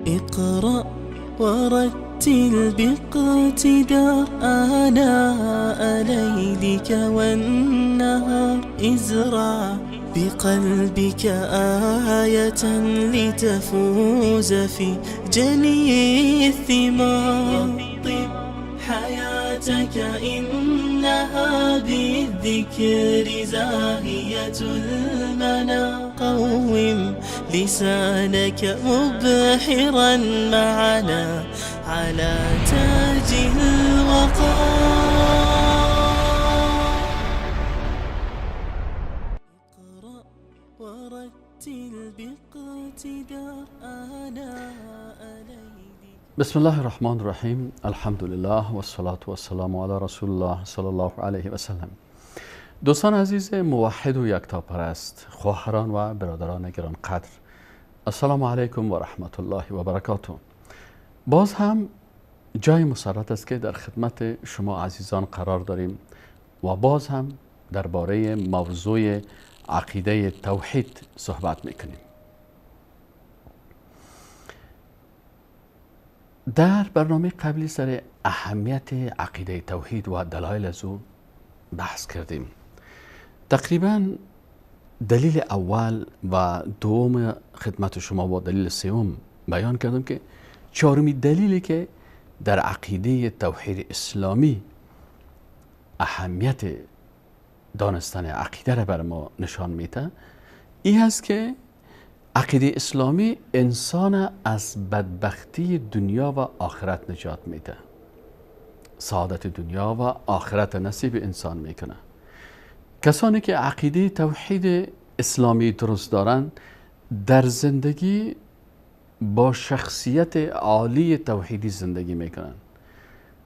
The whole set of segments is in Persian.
اقرأ ورتل باقتدار آناء ليلك والنهار. ازرع بقلبك آية لتفوز في جني الثمار. طب حياتك إنها بالذكر زاهية المنى. قوم لسانك مبحرا معنا على تاج الوقار. اقرأ ورتل باقتدار آناء ليلك. بسم الله الرحمن الرحیم. الحمد لله و الصلاة و السلام علی رسول الله صلی الله علیه و سلم. دوستان عزیز موحد و یکتاپرست، خواهران و برادران گرانقدر، السلام علیکم و رحمت الله و برکاته. باز هم جای مسرت است که در خدمت شما عزیزان قرار داریم و باز هم درباره موضوع عقیده توحید صحبت میکنیم. در برنامه قبلی سر اهمیت عقیده توحید و دلایل از او بحث کردیم. تقریبا دلیل اول و دوم خدمت شما و دلیل سوم بیان کردم که چهارمی دلیلی که در عقیده توحید اسلامی اهمیت دانستن عقیده را بر ما نشان میده این هست که عقیده اسلامی انسان از بدبختی دنیا و آخرت نجات میده، سعادت دنیا و آخرت نصیب انسان میکنه. کسانی که عقیده توحید اسلامی درست دارند در زندگی با شخصیت عالی توحیدی زندگی میکنن،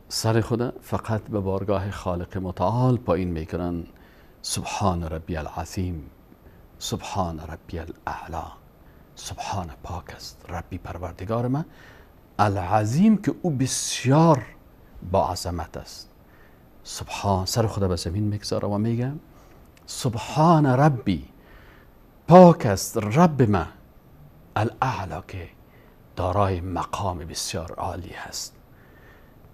سر خود فقط به بارگاه خالق متعال پایین میکنن. سبحان ربی العظیم، سبحان ربی الاعلا، سبحان پاک است ربی پروردگار من العظیم که او بسیار با عظمت است. سبحان، سر خدا به زمین میگذاره و میگه سبحان ربی، پاک است رب من الاعلا که دارای مقام بسیار عالی هست.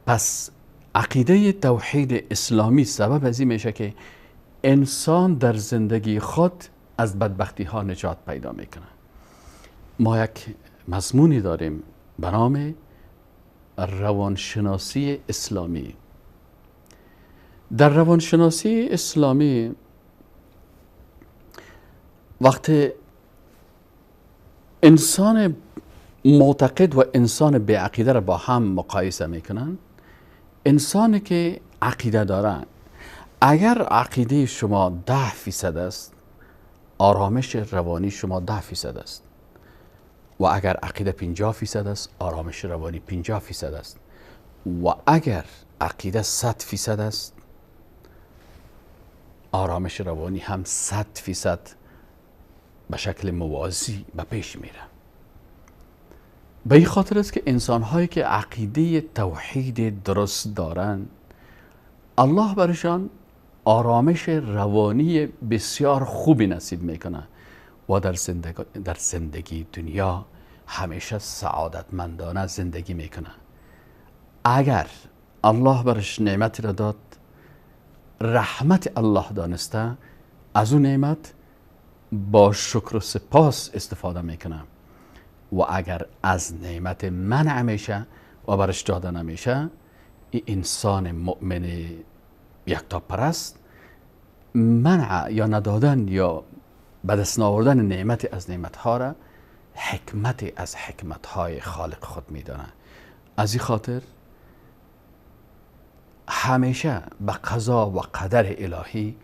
پس عقیده توحید اسلامی سبب از این میشه که انسان در زندگی خود از بدبختی ها نجات پیدا میکنه. ما یک مضمونی داریم به نام روانشناسی اسلامی. در روانشناسی اسلامی وقتی انسان معتقد و انسان بی عقیده را با هم مقایسه میکنن، انسانی که عقیده دارن اگر عقیده شما 10% است، آرامش روانی شما 10% است و اگر عقیده 50% است، آرامش روانی 50% است و اگر عقیده 100% است، آرامش روانی هم 100% به شکل موازی به پیش میره. به این خاطر است که انسان هایی که عقیده توحید درست دارند الله برشان آرامش روانی بسیار خوبی نصیب میکنه و در زندگی دنیا همیشه سعادتمندانه زندگی میکنه. اگر الله برش نعمتی را داد، رحمت الله دانسته، از اون نعمت با شکر و سپاس استفاده میکنه و اگر از نعمت منع میشه و برش داده نمیشه، این انسان مؤمن یکتاپرست منع یا ندادن یا به دست آوردن نعمت از نعمتها را حکمت از حکمتهای خالق خود میدانه. از این خاطر همیشه به قضا و قدر الهی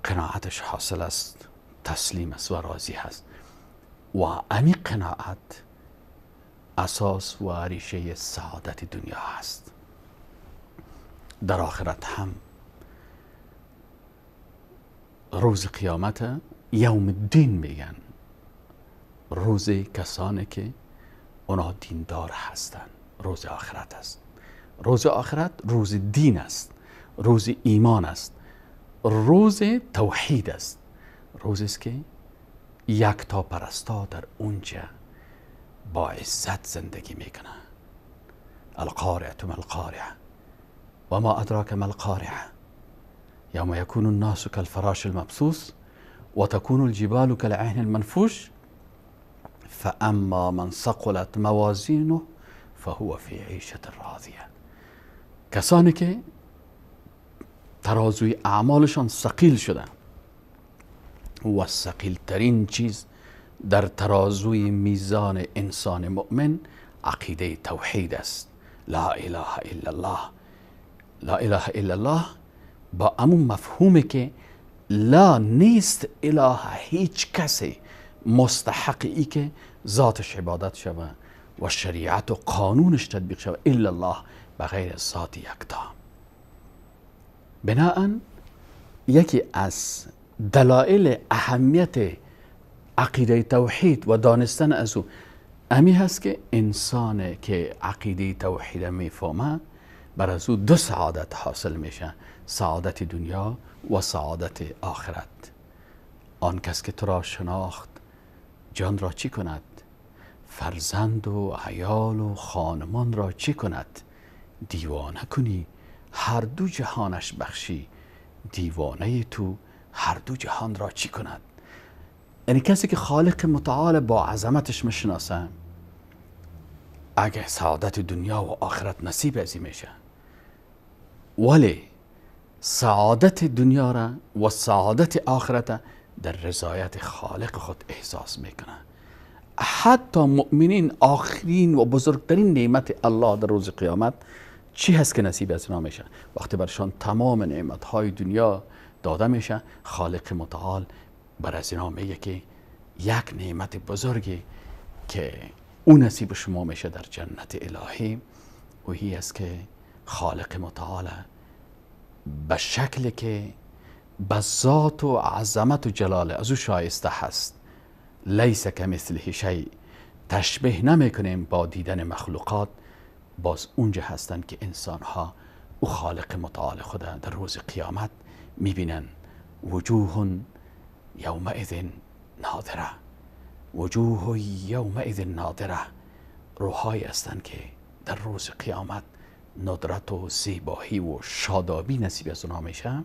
قناعتش حاصل است، تسلیم است و راضی هست و همین قناعت اساس و ریشه سعادت دنیا هست. در آخرت هم روز قیامت یوم الدین میگن، روز کسانی که اونا دیندار هستن، روز آخرت است. روز آخرت روز دین است، روز ایمان است، روز توحید است، روزی است که یکتا پرستا در اونجا با عزت زندگی میکنه. القارعة ما القارعة و ما ادراک ما القارعة یوم یکون الناس كالفراش المبثوث و تكون الجبال كالعهن المنفوش فاما من ثقلت موازینه فهو فی عیشة راضیه. کسانی که ترازوی اعمالشان ثقیل شده و ثقیل ترین چیز در ترازوی میزان انسان مؤمن عقیده توحید است. لا اله الا الله. لا اله الا الله با همون مفهومه که لا نیست اله، هیچ کسی مستحقی که ذاتش عبادت شوه و شریعت و قانونش تطبیق شوه الا الله، بغیر ذات یکتا. بناهن یکی از دلایل اهمیت عقیده توحید و دانستن از او امی هست که انسان که عقیده توحید میفهمه بر از او دو سعادت حاصل میشه، سعادت دنیا و سعادت آخرت. آن کس که تو را شناخت جان را چی کند؟ فرزند و عیال و خانمان را چی کند؟ دیوانه کنی هر دو جهانش بخشی، دیوانه تو هر دو جهان را چی کند؟ یعنی کسی که خالق متعال با عظمتش میشناسه اگه سعادت دنیا و آخرت نصیب ازی میشه، ولی سعادت دنیا را و سعادت آخرت در رضایت خالق خود احساس میکنه. حتی مؤمنین آخرین و بزرگترین نعمت الله در روز قیامت چی هست که نصیب از اینا میشه؟ وقتی برشان تمام نعمتهای دنیا داده میشه، خالق متعال بر از اینا میگه که یک نعمت بزرگی که اون نصیب شما میشه در جنت الهی و هی است که خالق متعال به شکلی که به ذات و عظمت و جلال از او شایسته هست، لیس کمثله شیء، تشبیه نمیکنیم با دیدن مخلوقات، باز اونجا هستن که انسان ها او خالق متعال خود در روز قیامت میبینن. وجوه یومئذ ناظره، وجوه یومئذ ناظره، روحایی هستند که در روز قیامت ندرت و زیبایی و شادابی نصیب از اونها میشه.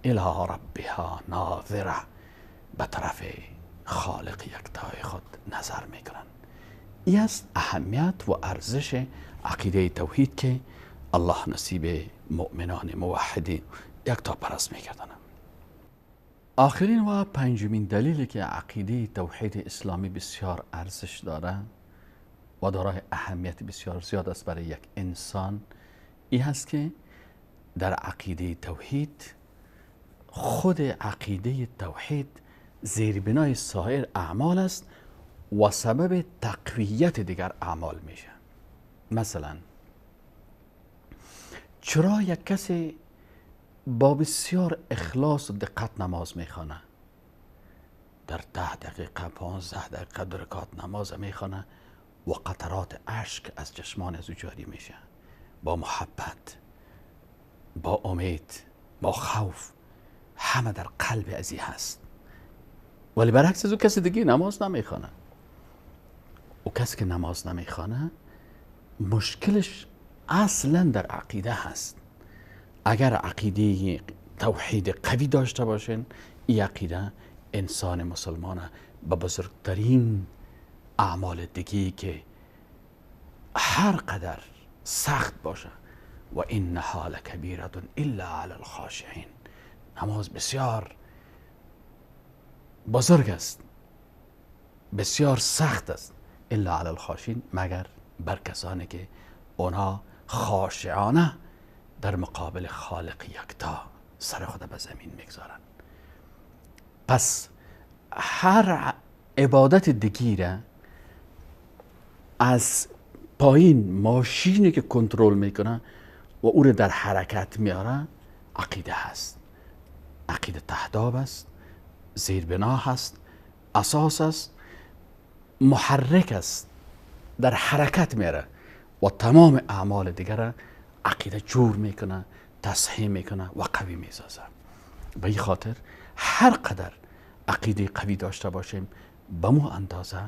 الی ربها ناظره، به طرف خالق یکتای خود نظر میکنن. این است اهمیت و ارزش عقیده توحید که الله نصیب مؤمنان موحدین یکتا پرست میکردن. آخرین و پنجمین دلیلی که عقیده توحید اسلامی بسیار ارزش داره و دارای اهمیت بسیار زیاد است برای یک انسان، این هست که در عقیده توحید، خود عقیده توحید زیربنای سایر اعمال است و سبب تقویت دیگر اعمال میشه. مثلا چرا یک کسی با بسیار اخلاص و دقت نماز میخوانه، در 10 دقیقه 15 دقیقه 2 رکعت نماز میخوانه و قطرات اشک از چشمان از او جاری میشه، با محبت، با امید، با خوف، همه در قلب ازی هست. ولی برعکس از او کسی دیگه نماز نمیخوانه. او کسی که نماز نمیخوانه مشکلش اصلا در عقیده هست. اگر عقیده توحید قوی داشته باشین، این عقیده انسان مسلمان به بزرگترین اعمال دیگی که هر قدر سخت باشه و انها لکبیرة الا علی الخاشعین، نماز بسیار بزرگ است، بسیار سخت است، الا علی الخاشعین، مگر بر کسانی که اونها خاشعانه در مقابل خالق یکتا سر خود به زمین میگذارن. پس هر عبادت دیگیره از پایین ماشینی که کنترل میکنه و او رو در حرکت میاره عقیده هست. عقیده تهداب است، زیربنا هست، اساس است، محرک است، در حرکت میاره و تمام اعمال دیگر عقیده جور میکنه، تصحیح میکنه و قوی میسازه. به این خاطر هر قدر عقیده قوی داشته باشیم به مو اندازه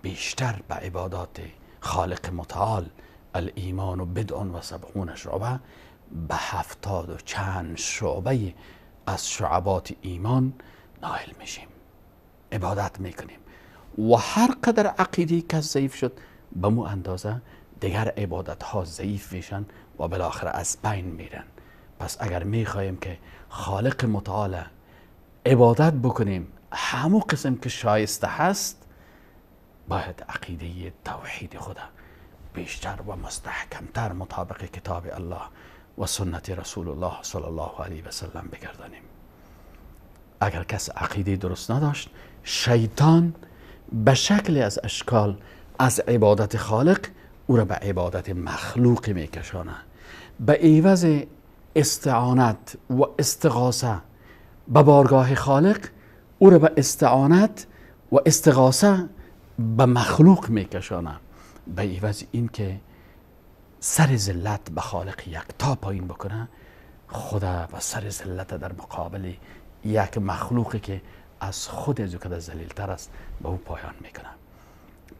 بیشتر به عبادات خالق متعال الایمان و بدع و 70 شعبه به 70 و چند شعبه از شعبات ایمان نائل میشیم، عبادت میکنیم و هر قدر عقیده که ضعیف شد به مو اندازه دیگر عبادت ها ضعیف میشن و بالاخره از بین میرن. پس اگر میخواهیم که خالق متعال عبادت بکنیم همو قسم که شایسته هست، باید عقیده توحید خدا بیشتر و مستحکمتر مطابق کتاب الله و سنت رسول الله صلی الله علیه و سلم بگردانیم. اگر کس عقیده درست نداشت، شیطان به شکل از اشکال از عبادت خالق او را به عبادت مخلوق میکشانه. به عوض استعانت و استغاثه به بارگاه خالق، او را به استعانت و استغاثه به مخلوق میکشانه. به عوض این که سر ذلت به خالق یکتا پایین بکنه، خدا و سر ذلت در مقابل یک مخلوقی که از خود از کده ذلیل‌تر است به او پایان میکنه.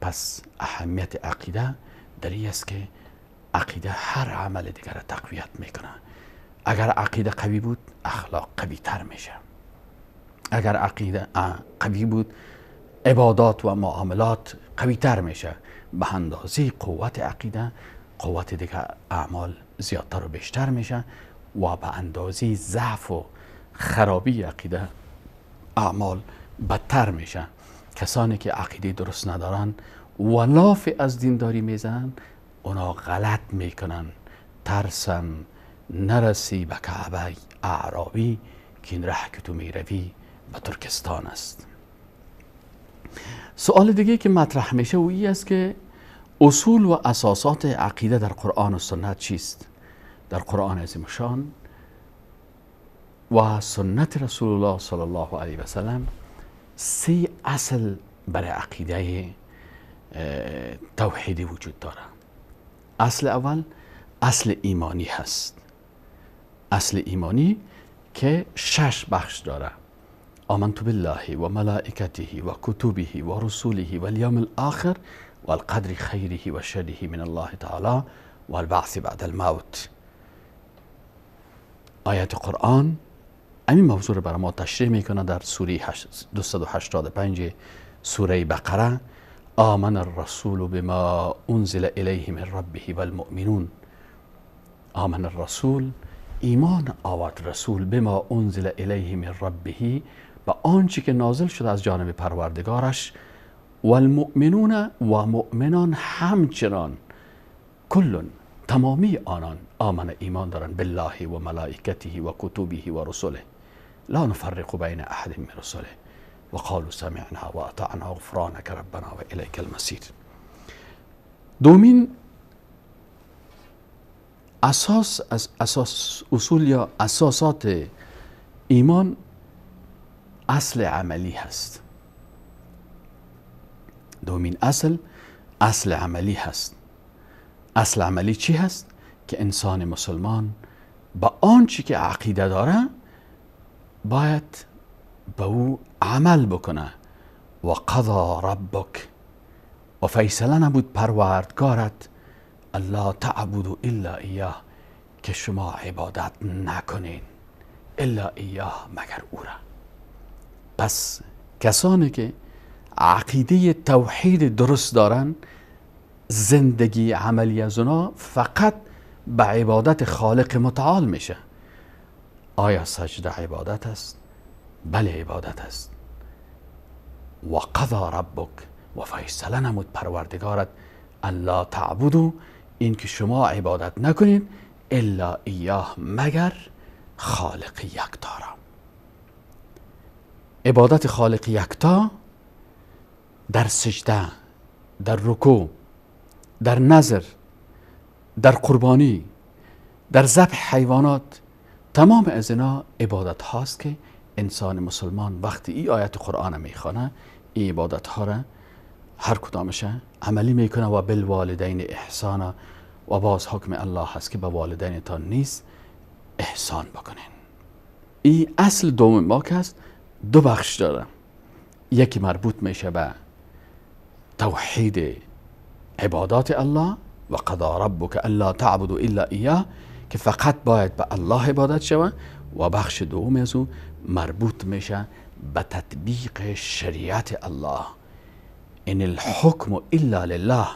پس اهمیت عقیده در این است که عقیده هر عمل دیگر را تقویت میکنه. اگر عقیده قوی بود، اخلاق قوی تر میشه. اگر عقیده قوی بود، عبادات و معاملات قوی تر میشه. به اندازه قوت عقیده، قوت دیگر اعمال زیادتر و بیشتر میشه و به اندازه ضعف و خرابی عقیده اعمال بدتر میشه. کسانی که عقیده درست ندارن و لاف از دینداری میزنن، اونا غلط میکنن. ترسن نرسی به کعبه اعرابی که این ره که تو میروی به ترکستان است. سوال دیگه که مطرح میشه و این است که اصول و اساسات عقیده در قرآن و سنت چیست؟ در قرآن عظیم شان و سنت رسول الله صلی الله علیه و سلم 3 اصل برای عقیده توحیدی وجود داره. اصل اول اصل ایمانی هست. اصل ایمانی که 6 بخش داره: آمنت بالله و ملائکته و کتبه و رسوله و الیوم الاخر و القدر خیره و شره من الله تعالی و البعث بعد الموت. آیت قرآن همین موضوع رو برای ما تشریح میکنه در سوره 285 سوره بقره: آمن الرسول بما انزل الیه من ربه و المؤمنون. آمن الرسول، ایمان آورد رسول، بما انزل الیه من ربه، و آنچه که نازل شده از جانب پروردگارش، و المؤمنون، و مؤمنان همچنان، کلون، تمامی آنان، آمن ایمان دارن بالله و ملائکته و کتبه و رسوله لا نفرق بین احد من رسوله و قالوا سمعنا و اطعنا غفرانک ربنا و الیک المصیر. دومین اساس از اصول یا اساسات ایمان اصل عملی هست. دومین اصل عملی هست. اصل عملی چی هست؟ که انسان مسلمان با آنچه که عقیده داره باید به او عمل بکنه. و قضا ربک، و فیصله نبود پروردگارت، الله تعبدوا الا ایاه، که شما عبادت نکنین الا ایاه، مگر او را. پس کسانی که عقیده توحید درست دارن، زندگی عملی از اونا فقط به عبادت خالق متعال میشه. آیا سجده عبادت است؟ بله عبادت است. و قضا ربک، و فیصله نمود پروردگارت، الله تعبدو، این که شما عبادت نکنید الا ایاه، مگر خالق یکتا را. عبادت خالق یکتا در سجده، در رکوع، در نظر، در قربانی، در ذبح حیوانات، تمام از اینا عبادت هاست که انسان مسلمان وقتی این آیت قرآن میخوانه، این عبادت ها را هر کدامشه عملی میکنه. و بالوالدین احسانا، و باز حکم الله هست که به والدینتان نیز احسان بکنین. این اصل دوم ما که هست 2 بخش داره. یکی مربوط میشه به توحید عبادات الله و قضا ربک الا تعبدوا الا ایاه که فقط باید به الله عبادت شود، و بخش دوم از او مربوط میشه به تطبیق شریعت الله. ان الحکم الا لله،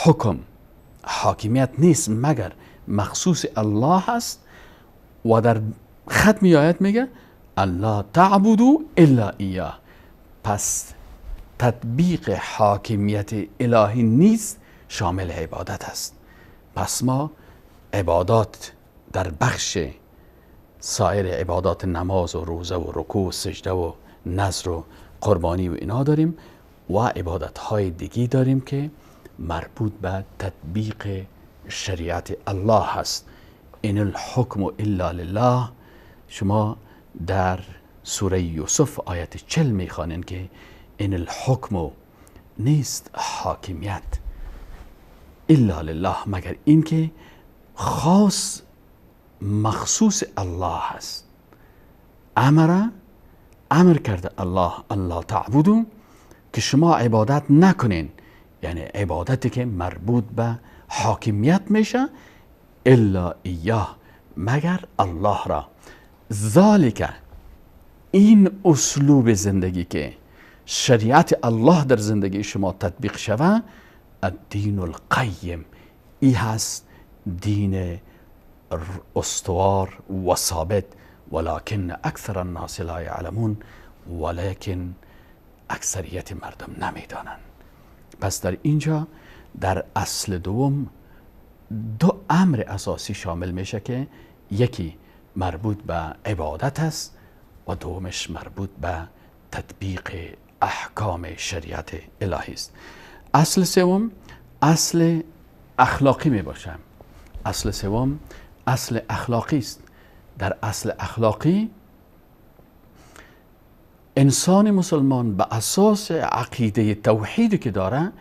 حکم حاکمیت نیست مگر مخصوص الله هست، و در ختم آیت میگه الله تعبدوا الا ایاه. پس تطبیق حاکمیت الهی نیست شامل عبادت است. پس ما عبادات در بخش سایر عبادات نماز و روزه و رکوع و سجده و نذر و قربانی و اینا داریم، و عبادت های دیگی داریم که مربوط به تطبیق شریعت الله هست. ان الحکم الا لله. شما در سوره یوسف آیت 40 میخوانین که ان الحکم نیست حاکمیت الا لله مگر این که خاص مخصوص الله هست. امر کرده الله تعبدون که شما عبادت نکنین، یعنی عبادتی که مربوط به حاکمیت میشه، الا ایاه مگر الله را. ذالک این اسلوب زندگی که شریعت الله در زندگی شما تطبیق شود، الدین القیم، ای هست دین استوار و ثابت، ولکن اکثر الناس لا یعلمون، ولکن اکثریت مردم نمیدانند. پس در اینجا در اصل دوم دو امر اساسی شامل میشه که یکی مربوط به عبادت است و دومش مربوط به تطبیق احکام شریعت الهی است. اصل سوم اصل اخلاقی می باشه. اصل سوم اصل اخلاقی است. در اصل اخلاقی انسان مسلمان به اساس عقیده توحیدی که داره،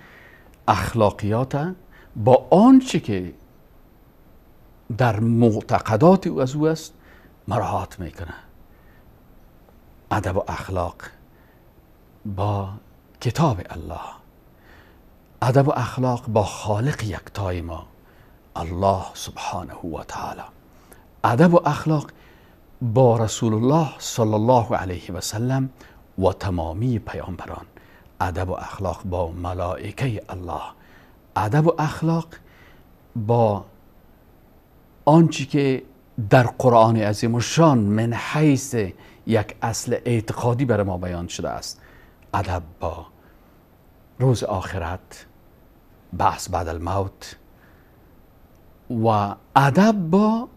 اخلاقیات با آنچه که در معتقدات او از او است مراعات میکنه. ادب و اخلاق با کتاب الله، ادب و اخلاق با خالق یکتای ما الله سبحانه و تعالی، ادب و اخلاق با رسول الله صلی الله علیه و سلم و تمامی پیامبران، ادب و اخلاق با ملائکه الله، ادب و اخلاق با آنچه که در قرآن عظیم الشان من حیث یک اصل اعتقادی بر ما بیان شده است. ادب با روز آخرت، بعث بعد الموت، و ادب با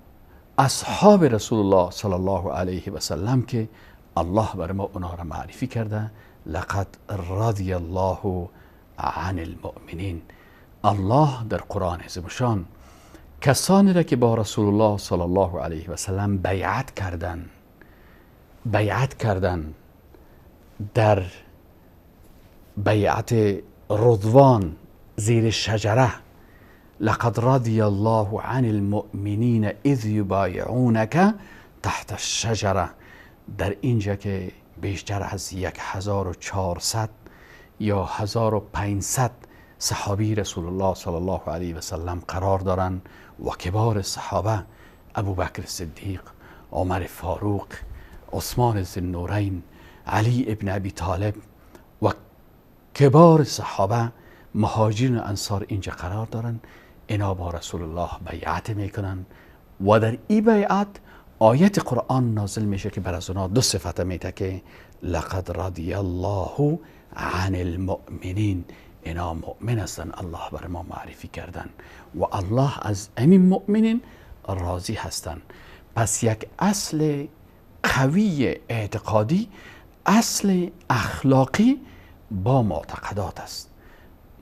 اصحاب رسول الله صلی الله علیه و سلم که الله بر ما اونا را معرفی کرده. لقد رضی الله عن المؤمنین. الله در قرآن عظیم الشان کسانی را که با رسول الله صلی الله علیه و سلم بیعت کردن در بیعت رضوان زیر شجره، لقد رضی الله عن المؤمنین اذ یبایعونک تحت الشجره، در اینجا که بیشتر از 1400 یا 1500 صحابی رسول الله صلی الله علیه و سلم قرار دارن و کبار صحابه ابوبکر صدیق، عمر فاروق، عثمان ذوالنورین، علی ابن ابی طالب و کبار صحابه مهاجرین و انصار اینجا قرار دارن. اینا با رسول الله بیعت میکنن و در این بیعت آیت قرآن نازل میشه که بر از اونا دو صفت میده که لقد رضی الله عن المؤمنین، اینا مؤمن هستن، الله بر ما معرفی کردن و الله از همین مؤمنین راضی هستن. پس یک اصل قوی اعتقادی، اصل اخلاقی با معتقدات است.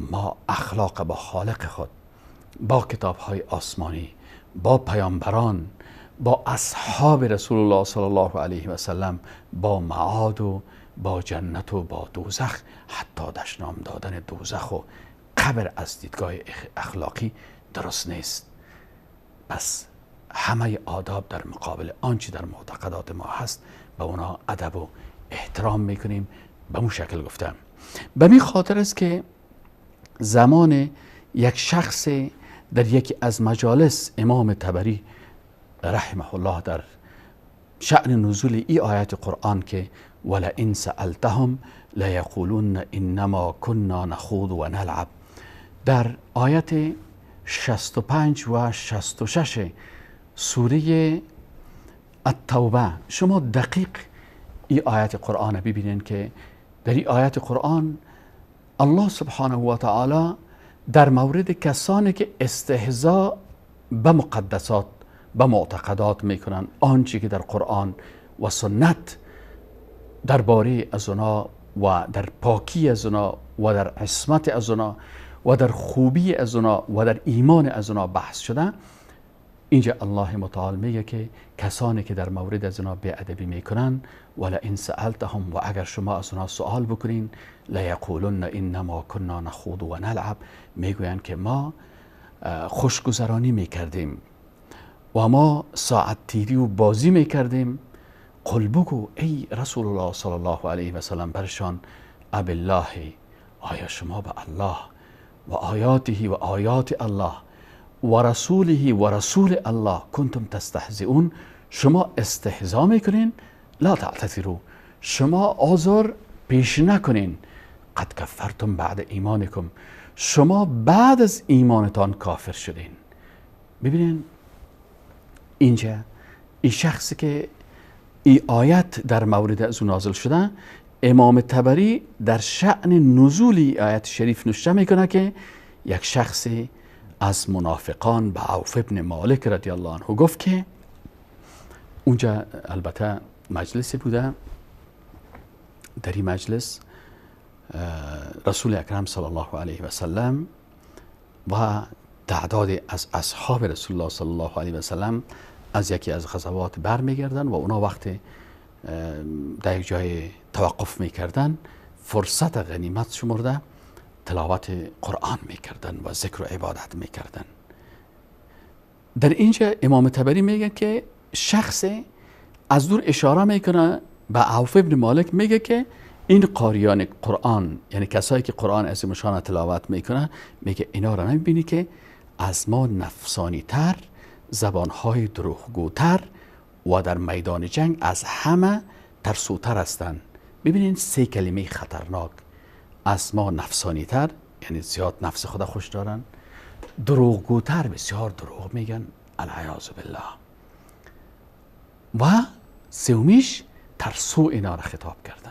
ما اخلاق با خالق خود، با کتاب‌های آسمانی، با پیامبران، با اصحاب رسول الله صلی الله علیه و سلم، با معاد و با جنت و با دوزخ، حتی دشنام دادن دوزخ و قبر از دیدگاه اخلاقی درست نیست. پس همه آداب در مقابل آنچه در معتقدات ما هست به اونا ادب و احترام میکنیم. به اون شکل گفتم. به می خاطر است که زمان یک شخص در یکی از مجالس امام طبری رحمه الله در شأن نزول ای آیت قرآن که ولئن سألتهم لیقولون انما كنا نخوض و نلعب، در آیت 65 و 66 سوره التوبه شما دقیق ای آیت قرآن ببینید که در این آیت قرآن الله سبحانه و تعالی در مورد کسانی که استهزاء به مقدسات به معتقدات میکنن، آنچه که در قرآن و سنت درباره از اونا و در پاکی از اونا و در عصمت از اونا و در خوبی از اونا و در ایمان از اونا بحث شده، اینجا الله متعال میگه که کسانی که در مورد از اونا بی‌ادبی میکنن ولئن سألتهم، و اگر شما از اونا سوال بکنین، لیقولن انما كنا نخوض و نلعب، میگویند که ما خوشگذرانی میکردیم و ما ساعت تیری و بازی میکردیم. قل بگو ای رسول الله صلی الله علیه و سلم برشان اب الله، آیا شما به الله و آیاته و آیات الله و رسوله و رسول الله کنتم تستهزئون، شما استهزا میکنین؟ لا تعتذروا، شما آزار پیش نکنین، قد کفرتم بعد ایمانکم، شما بعد از ایمانتان کافر شدین. ببینین اینجا این شخصی که این آیت در مورد از او نازل شده، امام طبری در شأن نزول آیت شریف نوشته میکنه که یک شخصی از منافقان به عوف ابن مالک رضی الله عنه گفت که اونجا البته مجلسی بوده، در این مجلس رسول اکرم صلی الله علیه و سلم و تعداد از اصحاب رسول الله صلی الله علیه و سلم از یکی از غزوات برمیگردن و اونا وقت در یک جای توقف میکردن، فرصت غنیمت شمرده تلاوت قرآن میکردن و ذکر و عبادت میکردن. در اینجا امام طبری میگه که شخص از دور اشاره میکنه به عوف ابن مالک، میگه که این قاریان قرآن، یعنی کسایی که قرآن عظیم الشان تلاوت میکنه، میگه اینا را نمیبینی که از ما نفسانی تر، زبانهای دروغگوتر و در میدان جنگ از همه ترسوتر هستند. ببینید سه کلمه خطرناک، از ما نفسانی تر یعنی زیاد نفس خدا خوش دارن، دروغگوتر بسیار دروغ میگن العیاذ بالله، و سومیش ترسو اینا را خطاب کرده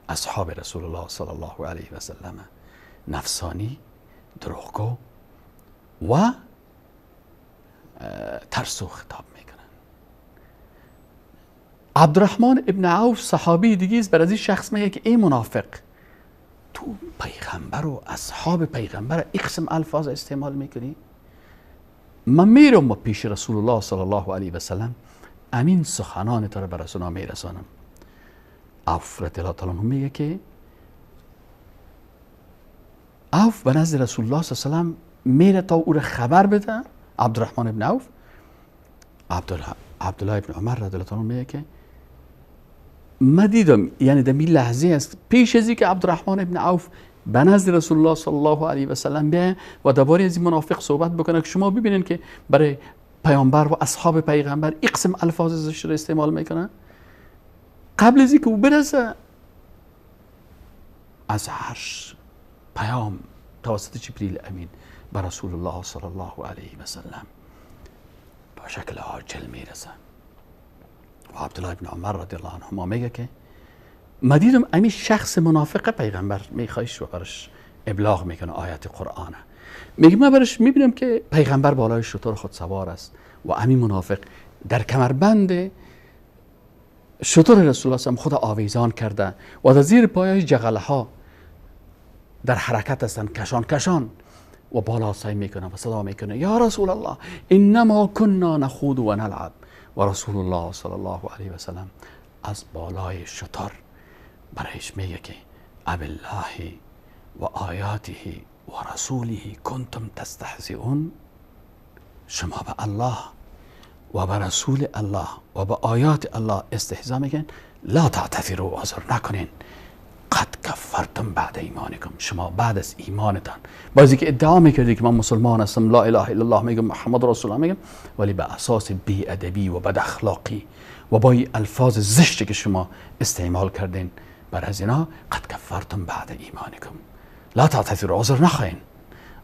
اصحاب رسول الله صلی الله علیه و سلم، نفسانی، دروغگو و ترسو خطاب میکنن. عبدالرحمن ابن عوف صحابی دیگه بر از این شخص میگه که ای منافق، تو پیغمبر و اصحاب پیغمبر این قسم الفاظ استعمال میکنی؟ من میرم و پیش رسول الله صلی الله علیه و سلم امین سخنان تو را بر رسول الله میرسانم. عوف رضی الله تعالی عنه میگه که عوف به نزد رسول الله صلی الله علیه و سلم میره تا او را خبر بده. عبدالرحمن ابن عوف، عبدالله ابن عمر رضی الله عنه میگه که ما دیدم، یعنی در این لحظه است پیش از اینکه عبدالرحمن ابن عوف به نزد رسول الله صلی الله علیه و سلم بیاید و درباره از این منافق صحبت بکنه که شما ببینید که برای پیامبر و اصحاب پیغمبر این قسم الفاظ زشت را استعمال میکنه، قبل از اینکه او برسه از عرش پیام توسط جبریل امین به رسول الله صلی الله علیه و سلم با شکل عاجل میرسه. و عبدالله ابن عمر رضی الله عنهما میگه که ما دیدم امی شخص منافق پیغمبر میخوایش و برش ابلاغ میکنه آیت قرآنه، میگه من برش میبینم که پیغمبر بالای شتر خود سوار است و امی منافق در کمربند شتر رسول الله صلی خود آویزان کرده و در زیر پایش جغله ها در حرکت هستند، کشان کشان، و بالا سعی میکنه و صدا میکنه یا رسول الله انما كنا نخوض و نلعب، و رسول الله صلی الله علیه و سلم از بالای شتر برایش میگه که اب الله و آیاته و رسوله کنتم تستهزئون، شما به الله و به رسول الله و به آیات الله استهزا میکنین، لا تعتذروا، عذر نکنین، قد کفرتم بعد ایمانکم، شما بعد از ایمانتان بازی که ادعا میکردی که من مسلمان هستم، لا اله الا الله میگم، محمد رسول الله میگم، ولی به اساس بی ادبی و بد اخلاقی و با الفاظ زشتی که شما استعمال کردین بر از اینا، قد کفرتم بعد ایمانکم، لا تعتذروا، عذر نخواین،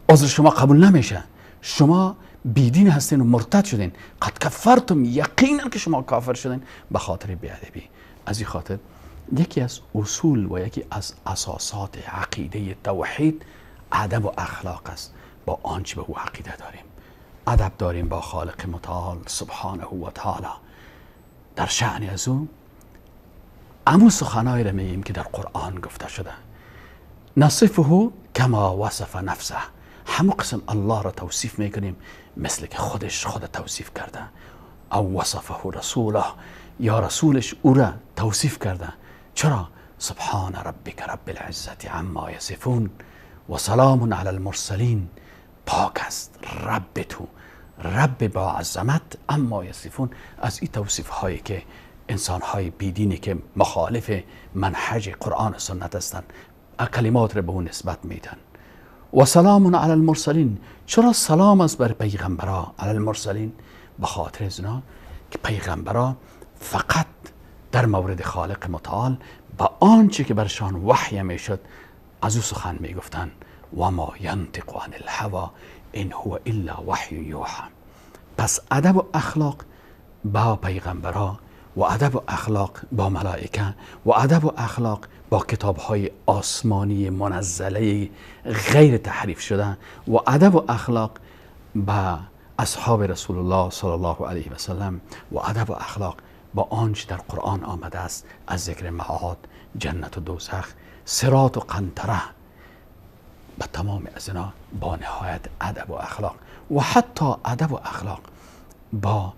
عذر شما قبول نمیشه، شما بیدین هستین و مرتد شدین، قد کفرتم، یقینا که شما کافر شدین به خاطر بی‌ادبی. از این خاطر یکی از اصول و یکی از اساسات عقیده توحید ادب و اخلاق است. با آنچه به او عقیده داریم ادب داریم با خالق متعال سبحانه و تعالی در شأن از او. امو سخنایی را میگیم که در قرآن گفته شده، نصفه کما وصف نفسه، همو قسم الله را توصیف میکنیم مثل که خودش خود توصیف کرده، او وصفه رسوله، یا رسولش او را توصیف کرده. چرا؟ سبحان ربک رب العزت عما یصفون و سلام علی المرسلین، پاک است رب تو، رب با عظمت، اما یصفون، از این توصیف هایی که انسان های بیدینی که مخالف منهج قرآن و سنت هستند کلمات را به اون نسبت میدن. و سلام علی المرسلین، چرا سلام است بر پیغمبرا، علی المرسلین، به خاطر از اینا که پیغمبرا فقط در مورد خالق متعال با آنچه که برشان وحی میشد از او سخن میگفتن. و ما ینطق عن الهوی ان هو الا وحی یوحی. پس ادب و اخلاق با پیغمبرا و ادب و اخلاق با ملائکه و ادب و اخلاق با کتاب‌های آسمانی منزله غیر تحریف شده و ادب و اخلاق با اصحاب رسول الله صلی الله علیه و سلم و ادب و اخلاق با آنچه در قرآن آمده است از ذکر معاد، جنت و دوزخ، صراط و قنطره، با تمام از اینا با نهایت ادب و اخلاق و حتی ادب و اخلاق با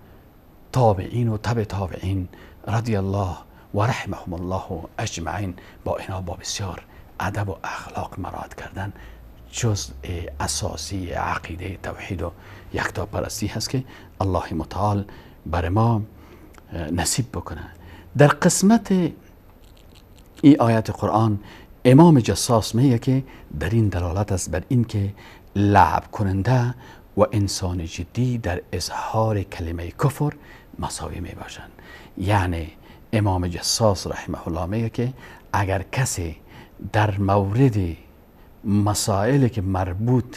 تابعین و تبع تابعین رضی الله و رحمهم الله اجمعین، با اینا با بسیار ادب و اخلاق مراعات کردن جزء اساسی عقیده توحید و یکتاپرستی هست که الله متعال بر ما نصیب بکنه. در قسمت این آیت قرآن امام جساس میگه که در این دلالت است بر این که لعب کننده و انسان جدی در اظهار کلمه کفر مساوی می باشند. یعنی امام جساس رحمه الله میگه که اگر کسی در مورد مسائلی که مربوط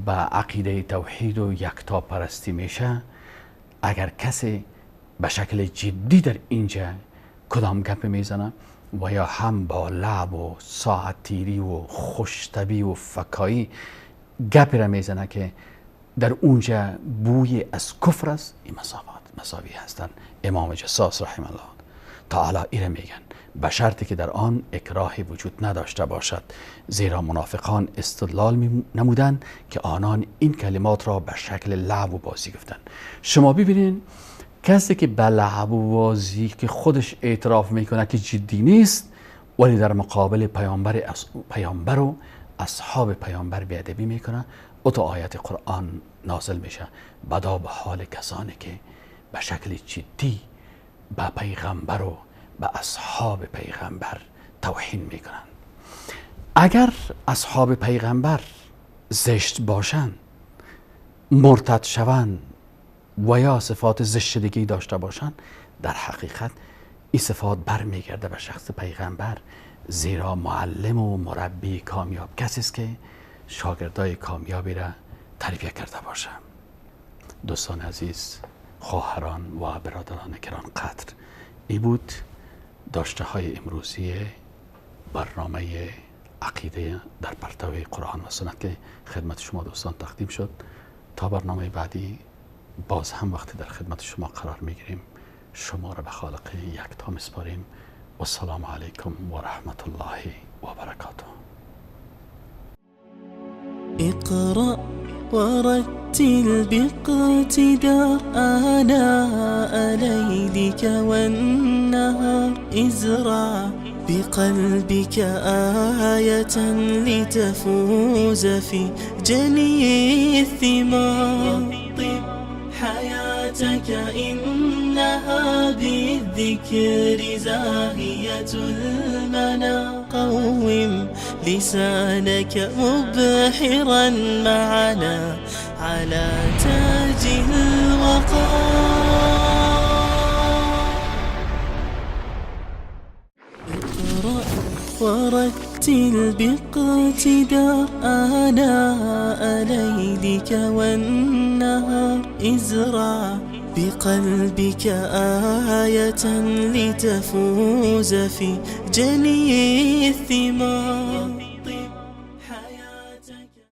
به عقیده توحید و یکتاپرستی میشه، اگر کسی به شکل جدی در اینجا کدام گپ میزنه و یا هم با لعب و ساعت تیری و خوشطبی و فکایی گپ را میزنه که در اونجا بوی از کفر است، این مساوی هستند. امام جساس رحمه الله تعالی ایره میگن به شرطی که در آن اکراهی وجود نداشته باشد، زیرا منافقان استدلال نمودند که آنان این کلمات را به شکل لعب و بازی گفتند. شما ببینین کسی که به لعب و بازی که خودش اعتراف میکنه که جدی نیست، ولی در مقابل پیامبر و اصحاب پیامبر بیادبی میکنه، او تو آیت قرآن نازل میشه بدا به حال کسانی که به شکل جدی به پیغمبر و به اصحاب پیغمبر توهین میکنن. اگر اصحاب پیغمبر زشت باشن، مرتد شوند و یا صفات زشت دیگه داشته باشن، در حقیقت این صفات برمیگرده به شخص پیغمبر، زیرا معلم و مربی کامیاب کسی است که شاگردای کامیابی را تربیت کرده باشه. دوستان عزیز، خواهران و برادران گران قدر، این بود داشته های امروزی برنامه عقیده در پرتو قرآن و سنت که خدمت شما دوستان تقدیم شد. تا برنامه بعدی باز هم وقتی در خدمت شما قرار میگیریم، شما را به خالق یکتا میسپاریم. و السلام علیکم و رحمت الله و برکاته. اقرأ ورتل باقتداء آناء ليلك والنهار ازرع بقلبك آية لتفوز في جني الثمار. طب حياتك حياتك إنها بالذكر زاهية المنى. قوم لسانك مبحرا معنا على تاج الوقار. اقرأ ورتل باقتدار آناء ليلك والنهار. ازرع بقلبك آية لتفوز في جني الثمار.